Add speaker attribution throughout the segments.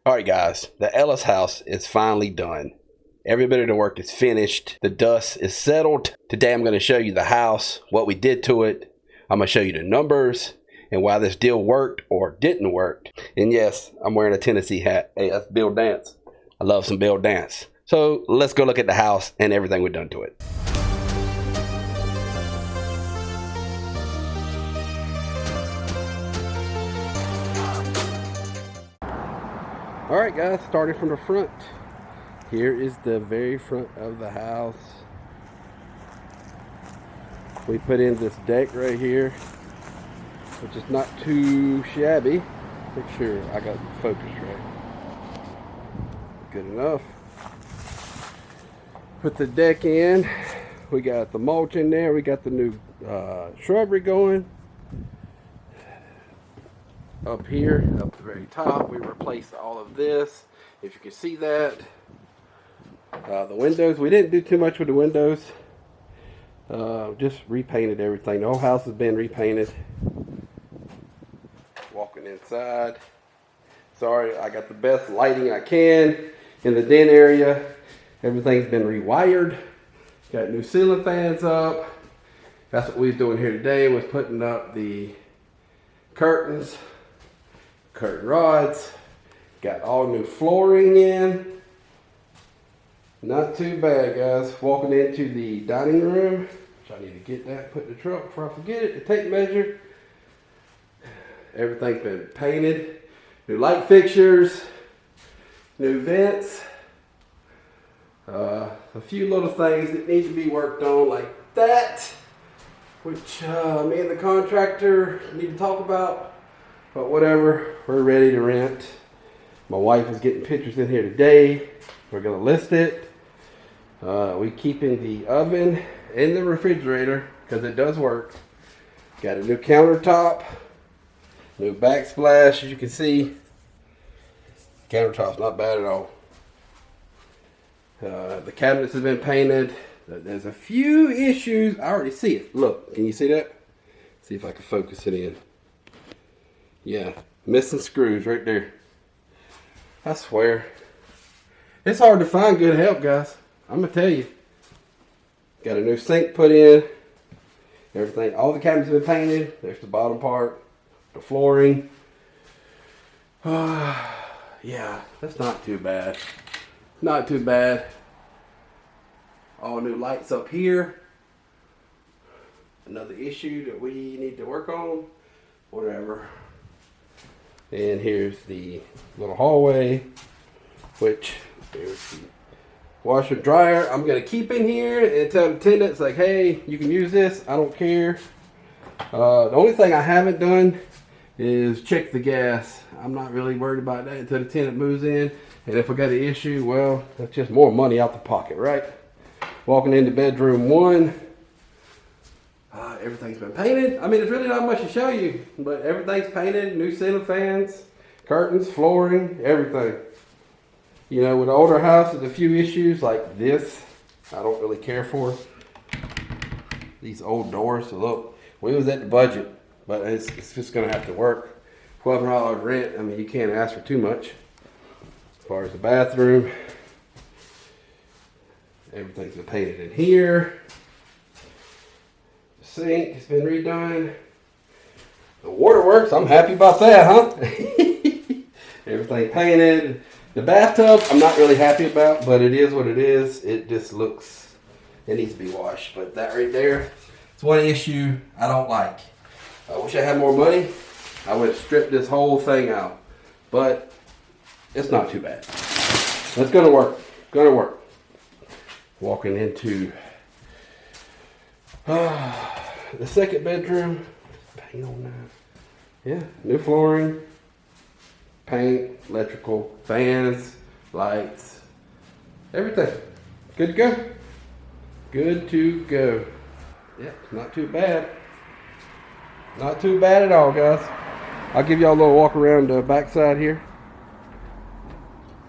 Speaker 1: All right, guys, the Ellis house is finally done. Every bit of the work is finished. The dust is settled. Today I'm going to show you the house, what we did to it. I'm going to show you the numbers and why this deal worked or didn't work. And yes, I'm wearing a Tennessee hat. Hey, that's Bill Dance. I love some Bill Dance. So let's go look at the house and everything we've done to it. All right, guys, starting from the front. Here is the very front of the house. We put in this deck right here, which is not too shabby. Make sure I got the focus right. Good enough. Put the deck in. We got the mulch in there. We got the new shrubbery going. Up here, up the very top, we replaced all of this. If you can see that. The windows, we didn't do too much with the windows. Just repainted everything. The whole house has been repainted. Walking inside. Sorry, I got the best lighting I can in the den area. Everything's been rewired. Got new ceiling fans up. That's what we was doing here today, was putting up the curtains. Curtain rods. Got all new flooring in. Not too bad, guys. Walking into the dining room, which I need to get that, put in the truck before I forget it, the tape measure. Everything's been painted. New light fixtures, new vents. A few little things that need to be worked on, like that, which me and the contractor need to talk about. But whatever, we're ready to rent. My wife is getting pictures in here today. We're gonna list it. We keeping the oven and the refrigerator because it does work. Got a new countertop, new backsplash. As you can see, countertop's not bad at all. The cabinets have been painted. There's a few issues. I already see it. Look, can you see that? See if I can focus it in. Yeah, missing screws right there. I swear. It's hard to find good help, guys. I'm going to tell you. Got a new sink put in. Everything. All the cabinets have been painted. There's the bottom part. The flooring. Yeah, that's not too bad. Not too bad. All new lights up here. Another issue that we need to work on. Whatever. And here's the little hallway, which there's the washer dryer. I'm gonna keep in here and tell the tenants, like, hey, you can use this. I don't care. The only thing I haven't done is check the gas. I'm not really worried about that until the tenant moves in. And if we got an issue, well, that's just more money out the pocket, right? Walking into bedroom 1. Everything's been painted. I mean, there's really not much to show you, but everything's painted. New ceiling fans, curtains, flooring, everything. You know, with the older house, there's a few issues like this I don't really care for. These old doors. So look, we was at the budget, but it's just going to have to work. $1,200 rent. I mean, you can't ask for too much. As far as the bathroom, everything's been painted in here. Sink has been redone. The waterworks, I'm happy about that, huh? Everything painted. The bathtub, I'm not really happy about, but it is what it is. It just looks, it needs to be washed. But that right there, it's one issue I don't like. I wish I had more money. I would have stripped this whole thing out. But it's not too bad. It's gonna work. Gonna work. Walking into the second bedroom. Paint on that. Yeah, new flooring, paint, electrical, fans, lights, everything. Good to go. Good to go. Yeah, not too bad. Not too bad at all, guys. I'll give y'all a little walk around the backside here.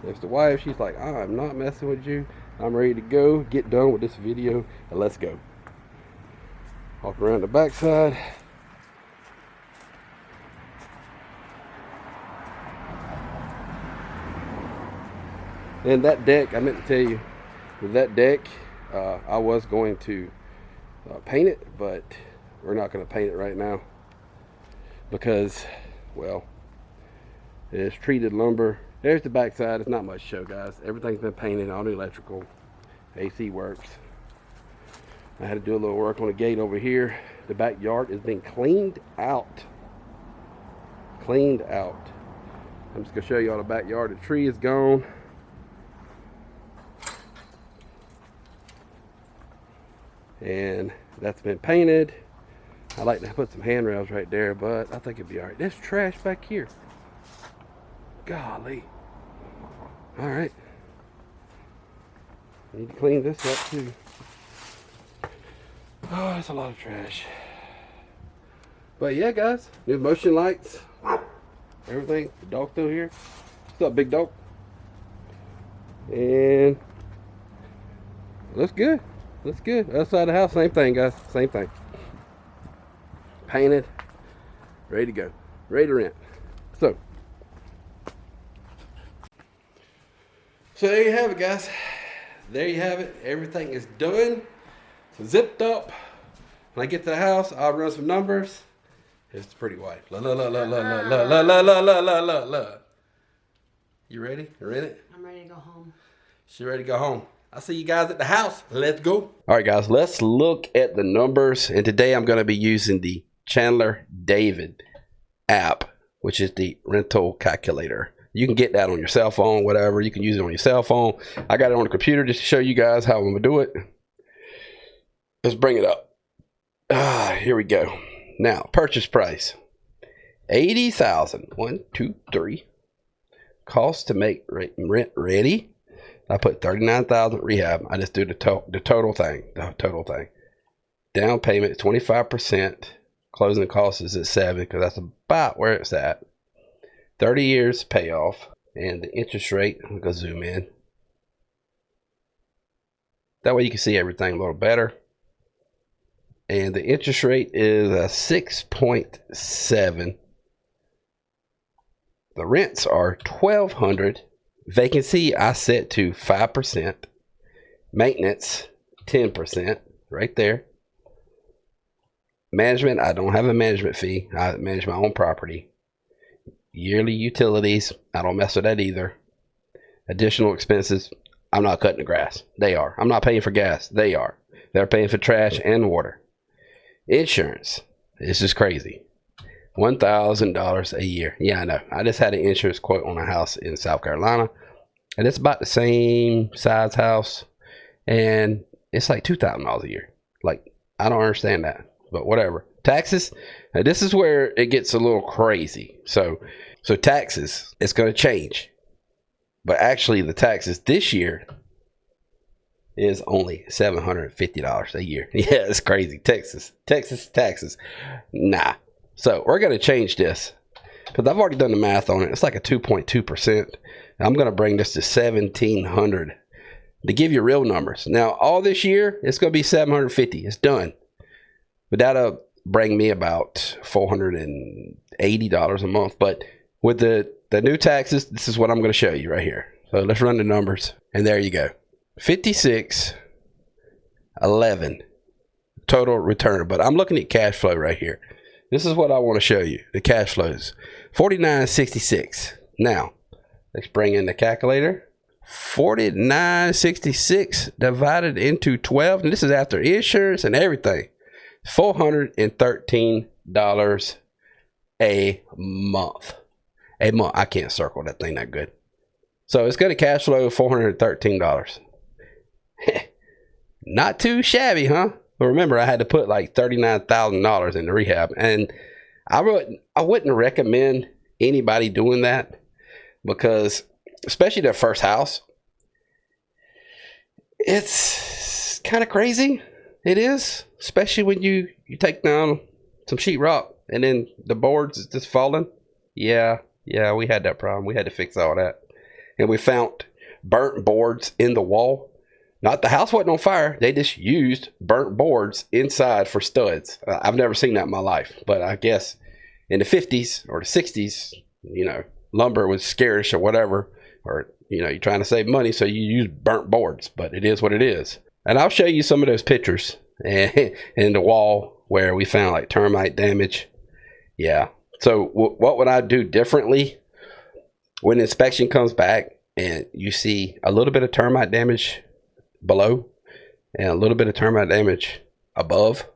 Speaker 1: There's the wife. She's like, I'm not messing with you. I'm ready to go. Get done with this video and let's go. Walk around the backside. And that deck, I meant to tell you, with that deck, I was going to paint it, but we're not going to paint it right now because, well, it's treated lumber. There's the back side. It's not much to show, guys. Everything's been painted, all the electrical, AC works. I had to do a little work on the gate over here. The backyard is being cleaned out. Cleaned out. I'm just going to show you all the backyard. The tree is gone. And that's been painted. I like to put some handrails right there, but I think it'd be all right. There's trash back here. Golly. All right. Need to clean this up too. Oh, that's a lot of trash. But yeah, guys, new motion lights, everything. The dog still here. What's up, big dog? And looks good. Looks good. Other side of the house, same thing, guys. Same thing. Painted, ready to go, ready to rent. So there you have it, guys. There you have it. Everything is done, zipped up. When I get to the house, I'll run some numbers. It's pretty white. La la la la la la la la la la la la la la. You ready? You ready?
Speaker 2: I'm ready to go home.
Speaker 1: She ready to go home. I'll see you guys at the house. Let's go. All right, guys, let's look at the numbers. And today I'm going to be using the Chandler David app, which is the rental calculator. You can get that on your cell phone, whatever. You can use it on your cell phone. I got it on the computer just to show you guys how I'm going to do it. Let's bring it up. Here we go. Now, purchase price. $80,000. 1, 2, 3. Cost to make rent ready. I put $39,000 rehab. I just do the total thing. The total thing. Down payment 25%. Closing costs is at 7 because that's about where it's at. 30 years payoff, and the interest rate. I'm gonna zoom in. That way you can see everything a little better. And the interest rate is a 6.7. The rents are $1,200. Vacancy I set to 5%. Maintenance 10%, right there. Management, I don't have a management fee. I manage my own property. Yearly utilities, I don't mess with that either. Additional expenses, I'm not cutting the grass. They are. I'm not paying for gas. They are. They're paying for trash and water. Insurance, this is crazy. $1,000 a year. Yeah, I know. I just had an insurance quote on a house in South Carolina, and it's about the same size house, and it's like $2,000 a year. Like, I don't understand that, but whatever. Taxes, now this is where it gets a little crazy. So taxes, it's going to change, but actually the taxes this year is only $750 a year. Yeah, it's crazy. Texas taxes. Nah. So we're going to change this because I've already done the math on it. It's like a 2.2%. I'm going to bring this to $1,700 to give you real numbers. Now, all this year, it's going to be $750. It's done. But that'll bring me about $480 a month. But with the new taxes, this is what I'm going to show you right here. So let's run the numbers. And there you go. 56.11 total return. But I'm looking at cash flow right here. This is what I want to show you. The cash flows. 49.66. Now, let's bring in the calculator. 49.66 divided into 12. And this is after insurance and everything. $413 a month. A month. I can't circle that thing that good. So it's going to cash flow $413. Not too shabby, huh? But remember, I had to put like $39,000 in the rehab, and I wouldn't recommend anybody doing that because, especially their first house, it's kind of crazy. It is, especially when you take down some sheetrock and then the boards is just falling. Yeah, we had that problem. We had to fix all that, and we found burnt boards in the wall. Not the house wasn't on fire. They just used burnt boards inside for studs. I've never seen that in my life. But I guess in the 50s or the 60s, you know, lumber was scarce or whatever, or you're trying to save money, so you use burnt boards. But it is what it is. And I'll show you some of those pictures and in the wall where we found like termite damage. Yeah. So what would I do differently when the inspection comes back and you see a little bit of termite damage below and a little bit of termite damage above?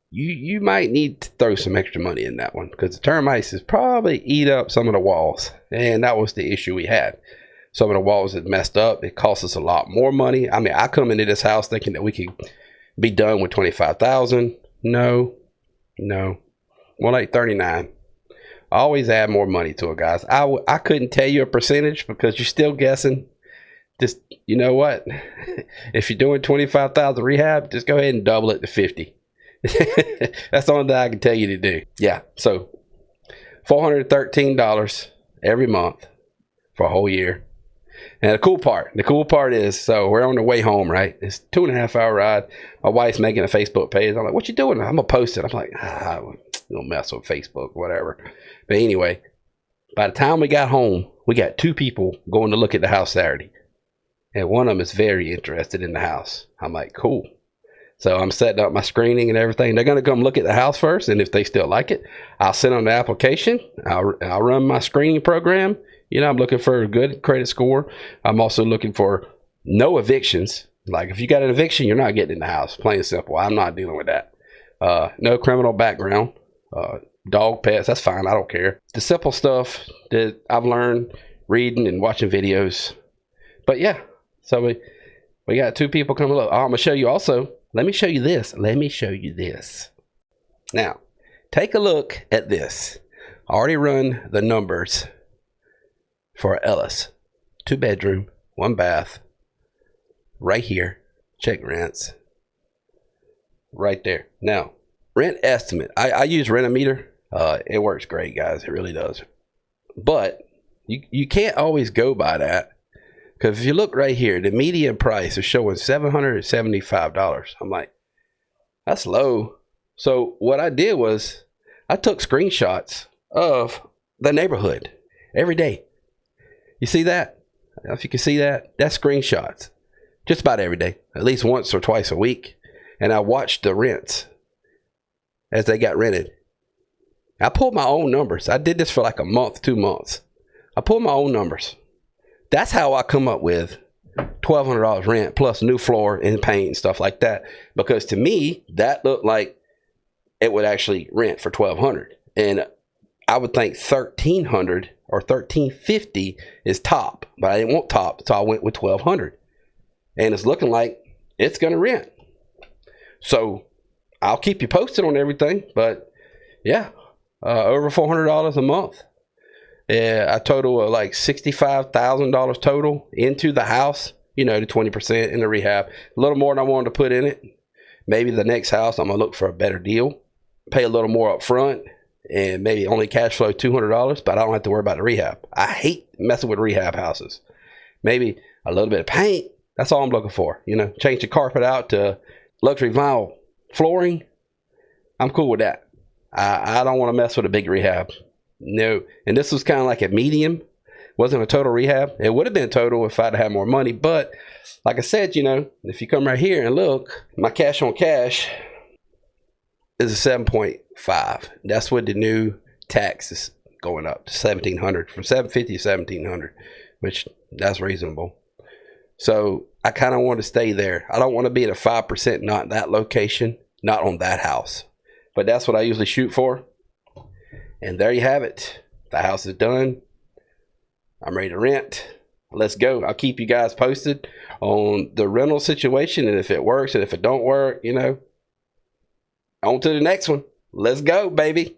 Speaker 1: You might need to throw some extra money in that one, because the termites is probably eat up some of the walls, and that was the issue we had. Some of the walls had messed up. It cost us a lot more money. I mean, I come into this house thinking that we could be done with $25,000. No, more like 39. I always add more money to it, guys. I couldn't tell you a percentage because you're still guessing. Just, you know what? If you're doing 25,000 rehab, just go ahead and double it to 50. That's the only thing I can tell you to do. Yeah, so $413 every month for a whole year. And the cool part is, so we're on the way home, right? It's 2.5 hour ride. My wife's making a Facebook page. I'm like, what you doing? I'm gonna post it. I'm like, don't mess with Facebook, whatever. But anyway, by the time we got home, we got 2 people going to look at the house Saturday, and one of them is very interested in the house. I'm like, cool. So I'm setting up my screening and everything. They're going to come look at the house first, and if they still like it, I'll send them the application. I'll run my screening program. I'm looking for a good credit score. I'm also looking for no evictions. Like, if you got an eviction, you're not getting in the house. Plain and simple. I'm not dealing with that. No criminal background. Dog, pets, that's fine. I don't care. The simple stuff that I've learned reading and watching videos. But yeah, so we got 2 people coming look. I'm going to show you also. Let me show you this. Now, take a look at this. I already run the numbers for Ellis. 2 bedroom, 1 bath. Right here. Check rents. Right there. Now, rent estimate. I use Rent-A-Meter. It works great, guys. It really does. But you can't always go by that. Because if you look right here, the median price is showing $775. I'm like, that's low. So what I did was I took screenshots of the neighborhood every day. You see that? I don't know if you can see that. That's screenshots. Just about every day, at least once or twice a week. And I watched the rents as they got rented. I pulled my own numbers. I did this for like a month, 2 months. I pulled my own numbers. That's how I come up with $1,200 rent plus new floor and paint and stuff like that. Because to me, that looked like it would actually rent for $1,200. And I would think $1,300 or $1,350 is top. But I didn't want top, so I went with $1,200. And it's looking like it's going to rent. So I'll keep you posted on everything. But yeah, over $400 a month. Yeah, I total of like $65,000 total into the house, the 20% in the rehab. A little more than I wanted to put in it. Maybe the next house, I'm going to look for a better deal. Pay a little more up front and maybe only cash flow $200, but I don't have to worry about the rehab. I hate messing with rehab houses. Maybe a little bit of paint. That's all I'm looking for. Change the carpet out to luxury vinyl flooring. I'm cool with that. I don't want to mess with a big rehab. No. And this was kind of like a medium. Wasn't a total rehab. It would have been total if I'd had more money. But like I said, if you come right here and look, my cash on cash is a 7.5. That's what the new tax is going up to $1,700, from $750 to $1,700, which that's reasonable. So I kind of want to stay there. I don't want to be at a 5%, not that location, not on that house. But that's what I usually shoot for. And there you have it. The house is done. I'm ready to rent. Let's go. I'll keep you guys posted on the rental situation, and if it works and if it don't work, on to the next one. Let's go, baby.